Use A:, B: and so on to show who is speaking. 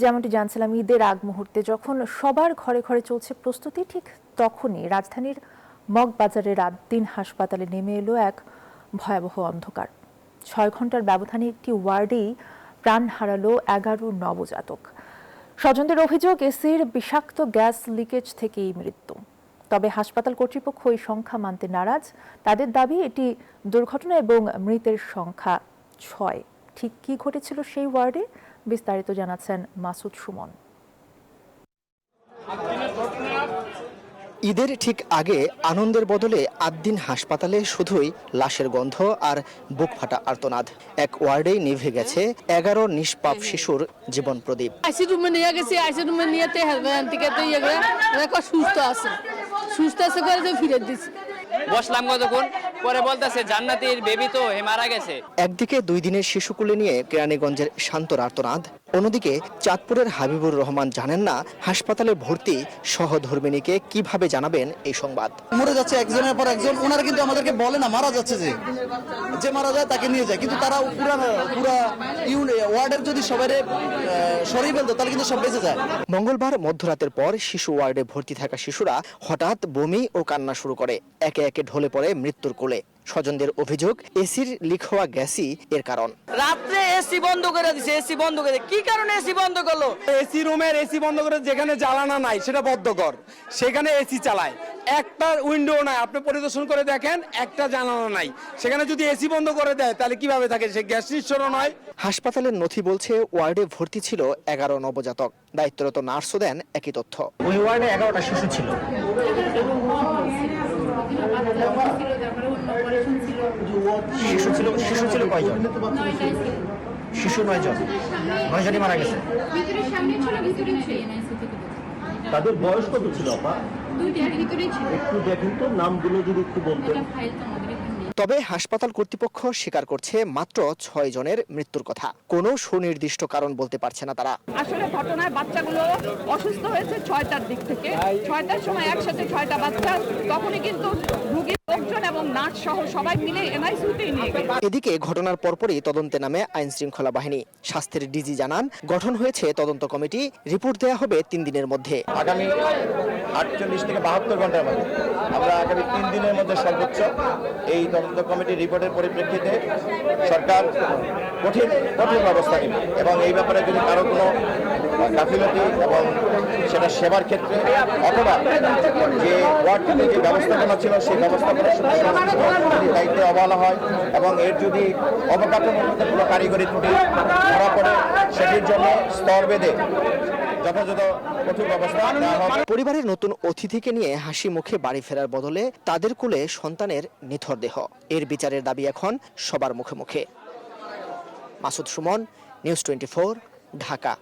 A: যেমনটি জানছিলাম, ঈদের আগ মুহূর্তে যখন সবার ঘরে ঘরে চলছে প্রস্তুতি, ঠিক তখনই রাজধানীর মগবাজারের আদ্দিন হাসপাতালে নেমে এলো এক ভয়াবহ অন্ধকার। 6 ঘন্টার ব্যবধানে একটি ওয়ার্ডেই প্রাণ হারালো 11 নবজাতক। স্বজনদের অভিযোগ, এসির বিষাক্ত গ্যাস লিকেজ থেকেই মৃত্যু। তবে হাসপাতাল কর্তৃপক্ষ এই সংখ্যা মানতে নারাজ। তাদের দাবি এটি দুর্ঘটনা এবং মৃতের সংখ্যা 6। ঠিক কি ঘটেছিল সেই ওয়ার্ডে, বিস্তারিত জানাচ্ছেন মাসুদ সুমন।
B: ঈদের ঠিক আগে আনন্দের বদলে আদ্দিন হাসপাতালে শুধুই লাশের গন্ধ আর বুক ফাটা আর্তনাদ। এক ওয়ার্ডেই নিভে গেছে 11 নিষ্পাপ শিশুর জীবন প্রদীপ।
C: আইসি রুমে নিয়ে গেছি, আইসি রুমে নিয়েতে সুস্থ আছে করে ফিরে দিছি।
D: বসলাম কতক্ষণ পরে বলতেছে জান্নাতির বেবি তো মারা গেছে।
B: একদিকে 2 দিনের শিশুকুলে নিয়ে কেরানীগঞ্জের শান্তর আর্তনাদ, অন্যদিকে চাঁদপুরের হাবিবুর রহমান জানেন না হাসপাতালে ভর্তি সহধর্মিণীকে কিভাবে জানাবেন এই সংবাদ।
E: মরে যাচ্ছে একজনের পর একজন, ওনারা কিন্তু আমাদেরকে বলে না মারা যাচ্ছে, যে মারা যায় তাকে নিয়ে যায়, কিন্তু তারা পুরা ওয়ার্ডের যদি সবাই সরিয়ে ফেলতো তাহলে কিন্তু সব বেঁচে যায়।
B: মঙ্গলবার মধ্যরাতের পর শিশু ওয়ার্ডে ভর্তি থাকা শিশুরা হঠাৎ বমি ও কান্না শুরু করে, একে একে ঢলে পড়ে মৃত্যুর কোলে। স্বজনদের অভিযোগ, এসির লিক হওয়া গ্যাসই এর কারণ।
D: রাত্রে এসি বন্ধ করে দিছে, এসি বন্ধ করে কি কারণে এসি বন্ধ করলো?
F: এসি রুমের এসি বন্ধ করে, যেখানে জ্বালানা নাই সেটা বদ্ধঘর, সেখানে এসি চালায়। একটা উইন্ডো নাই, আপনি পরিদর্শন করে দেখেন, একটা জানালা নাই। সেখানে যদি এসি বন্ধ করে দেয় তাহলে কিভাবে থাকে? সে গ্যাস নিঃসরণ হয়।
B: হাসপাতালের নথি বলছে ওয়ার্ডে ভর্তি ছিল 11 নবজাতক। দায়িত্বরত নার্সও দেন একই তথ্য।
G: ওই ওয়ার্ডে 11টা শিশু ছিল। শিশু ছিল কয়জন? শিশু 9 জন। 9 জনই মারা গেছে।
H: তাদের বয়স কত ছিল আপা? একটু দেখুন তো, নামগুলো যদি একটু বলতেন।
B: তবে হাসপাতাল কর্তৃপক্ষ স্বীকার করছে মাত্র 6 জনের মৃত্যুর কথা। কোনো সুনির্দিষ্ট কারণ বলতে পারছে না তারা।
I: আসলে ঘটনায় বাচ্চাগুলো অসুস্থ হয়েছে 6টার দিক থেকে। 6টার সময় একসাথে 6টা বাচ্চা, তখনই কিন্তু রোগীর লোকজন এবং নার্স সহ সবাই মিলে এনআইসিইউতে নিয়ে গেল।
B: এদিকে ঘটনার পরপরই তদন্তে নামে আইন শৃঙ্খলা বাহিনী। স্বাস্থ্যের ডিজি জানান, গঠন হয়েছে তদন্ত কমিটি, রিপোর্ট দেওয়া হবে 3 দিনের মধ্যে।
H: আগামী 48 থেকে 72 ঘন্টার মধ্যে আমরা আগামী 3 দিনের মধ্যে সর্বোচ্চ এই তদন্ত কমিটির রিপোর্টের পরিপ্রেক্ষিতে সরকার কঠিন ব্যবস্থা নেবে এবং এই ব্যাপারে যদি কারো কোনো গাফিলতি এবং সেটা সেবার ক্ষেত্রে অথবা যে ওয়ার্ডটিতে যে ব্যবস্থাপনা ছিল সেই ব্যবস্থাপনার যদি দায়িত্বে অবহেলা হয় এবং এর যদি অবকাঠামোর মধ্যে কোনো কারিগরি ত্রুটি ধরা পড়ে, সেটির জন্য স্তর বেঁধে যথাযথ কঠোর ব্যবস্থা নেওয়া হবে।
B: পরিবারের নতুন অতিথিকে নিয়ে হাসি মুখে বাড়ি ফেরার বদলে তাদের কোলে সন্তানের নিথর দেহ। এর বিচারের দাবি এখন সবার মুখে মুখে। মাসুদ সুমন, নিউজ 24, ঢাকা।